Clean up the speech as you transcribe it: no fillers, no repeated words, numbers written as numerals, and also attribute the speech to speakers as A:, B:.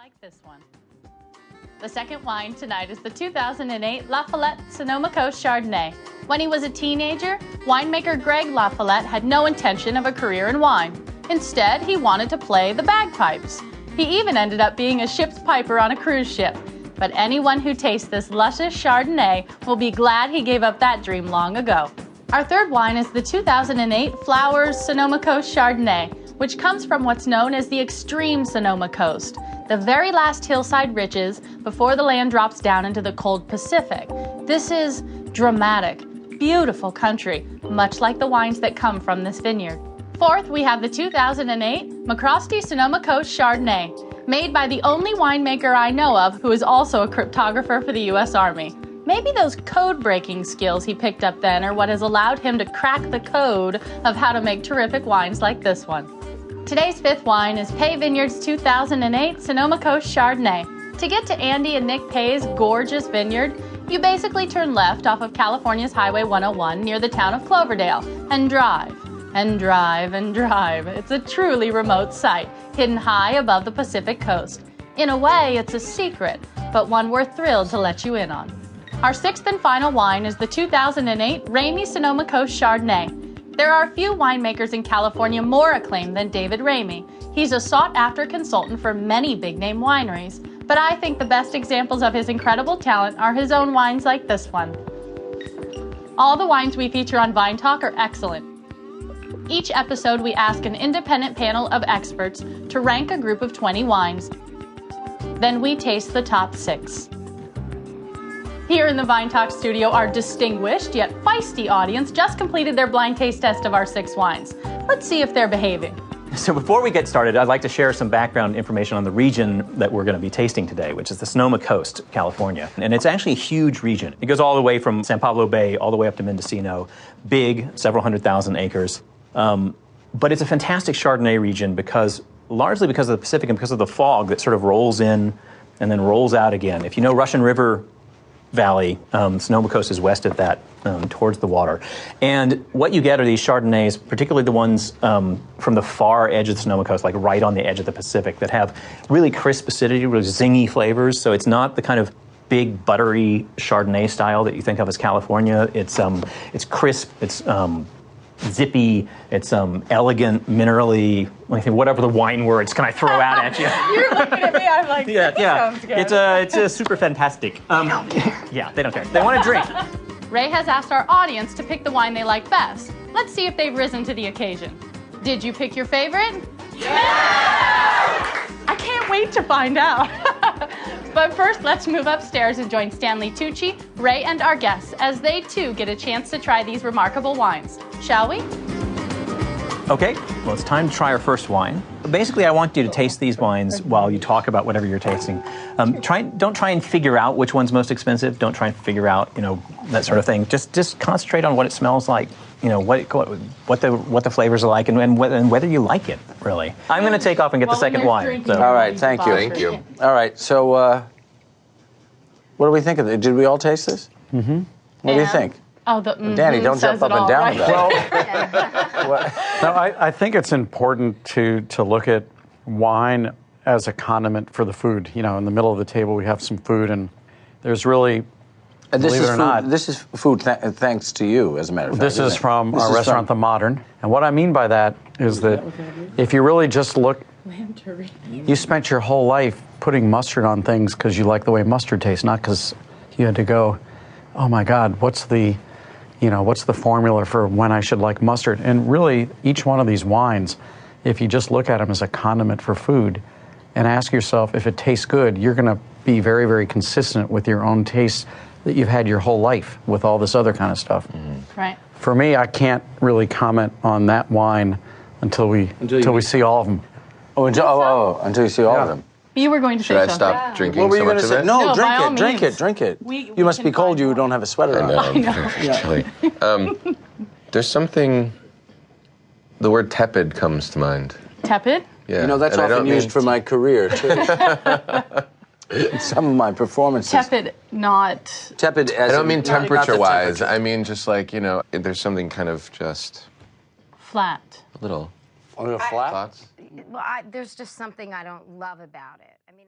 A: like this one. The second wine tonight is the 2008 La Follette Sonoma Coast Chardonnay. When he was a teenager, winemaker Greg La Follette had no intention of a career in wine. Instead, he wanted to play the bagpipes. He even ended up being a ship's piper on a cruise ship. But anyone who tastes this luscious Chardonnay will be glad he gave up that dream long ago. Our third wine is the 2008 Flowers Sonoma Coast Chardonnay, which comes from what's known as the extreme Sonoma Coast, the very last hillside ridges before the land drops down into the cold Pacific. This is dramatic, beautiful country, much like the wines that come from this vineyard. Fourth, we have the 2008 McCrosty Sonoma Coast Chardonnay, made by the only winemaker I know of who is also a cryptographer for the U.S. Army. Maybe those code-breaking skills he picked up then are what has allowed him to crack the code of how to make terrific wines like this one. Today's fifth wine is Pay Vineyards 2008 Sonoma Coast Chardonnay. To get to Andy and Nick Pay's gorgeous vineyard, you basically turn left off of California's Highway 101 near the town of Cloverdale and drive, and drive, and drive. It's a truly remote site, hidden high above the Pacific coast. In a way, it's a secret, but one we're thrilled to let you in on. Our sixth and final wine is the 2008 Ramey Sonoma Coast Chardonnay. There are few winemakers in California more acclaimed than David Ramey. He's a sought-after consultant for many big-name wineries, but I think the best examples of his incredible talent are his own wines like this one. All the wines we feature on Vine Talk are excellent. Each episode, we ask an independent panel of experts to rank a group of 20 wines. Then we taste the top 6. Here in the Vine Talk studio, our distinguished yet feisty audience just completed their blind taste test of our 6 wines. Let's see if they're behaving.
B: So before we get started, I'd like to share some background information on the region that we're going to be tasting today, which is the Sonoma Coast, California. And it's actually a huge region. It goes all the way from San Pablo Bay all the way up to Mendocino. Big, several 100,000 acres. But it's a fantastic Chardonnay region largely because of the Pacific and because of the fog that sort of rolls in and then rolls out again. If you know Russian River Valley, Sonoma Coast is west of that, towards the water. And what you get are these Chardonnays, particularly the ones from the far edge of the Sonoma Coast, like right on the edge of the Pacific, that have really crisp acidity, really zingy flavors. So it's not the kind of big, buttery Chardonnay style that you think of as California. It's crisp, it's zippy, it's elegant, minerally, whatever the wine words can I throw out at you?
A: You're looking at me, I'm like,
B: yeah.
A: Sounds good.
B: It's a super fantastic.
A: They don't care.
B: Yeah, they don't care. They want to drink.
A: Ray has asked our audience to pick the wine they like best. Let's see if they've risen to the occasion. Did you pick your favorite? Yeah! I can't wait to find out. But first, let's move upstairs and join Stanley Tucci, Ray, and our guests as they too get a chance to try these remarkable wines. Shall we?
B: Okay, well, it's time to try our first wine. Basically, I want you to taste these wines while you talk about whatever you're tasting. Don't try and figure out which one's most expensive. Don't try and figure out, that sort of thing. Just concentrate on what it smells like. What the flavors are like, and whether you like it, really. I'm going to take off and get the second wine. So.
C: All right, thank you.
D: Thank you.
C: All right, so what do we think of it? Did we all taste this? Mm-hmm. What do you think?
A: Oh,
C: Danny, don't jump up and down about it.
E: No, I think it's important to look at wine as a condiment for the food. In the middle of the table we have some food, and there's really, believe it or not,
C: this is food thanks to you, as a matter of fact.
E: This is from our restaurant, The Modern. And what I mean by that is that if you really just look, you spent your whole life putting mustard on things because you like the way mustard tastes, not because you had to go, oh my God, what's the formula for when I should like mustard? And really, each one of these wines, if you just look at them as a condiment for food and ask yourself if it tastes good, you're going to be very, very consistent with your own taste that you've had your whole life with all this other kind of stuff.
A: Mm-hmm. Right.
E: For me, I can't really comment on that wine until we see all of them.
C: Until you see all of them.
A: You were going to say
D: Should I
A: something.
D: stop drinking
C: What were you
D: so
C: going
D: much
C: to
D: of
C: say?
D: it?
C: No,
A: by
C: drink
A: all
C: it, drink it.
A: We
C: You must be cold, you
A: find
C: don't have a sweater on.
D: I know. Chilly. There's something, the word tepid comes to mind.
A: Tepid?
D: Yeah.
C: That's
D: And I
C: often
D: don't
C: used
D: mean-
C: for my career, too. In some of my performances.
A: Tepid, not...
C: Tepid as
D: I don't mean
C: not the
D: temperature-wise.
C: temperature.
D: I mean just like, there's something kind of just
A: flat.
D: a little
C: A little flat?
D: thoughts.
F: Well, there's just something I don't love about it.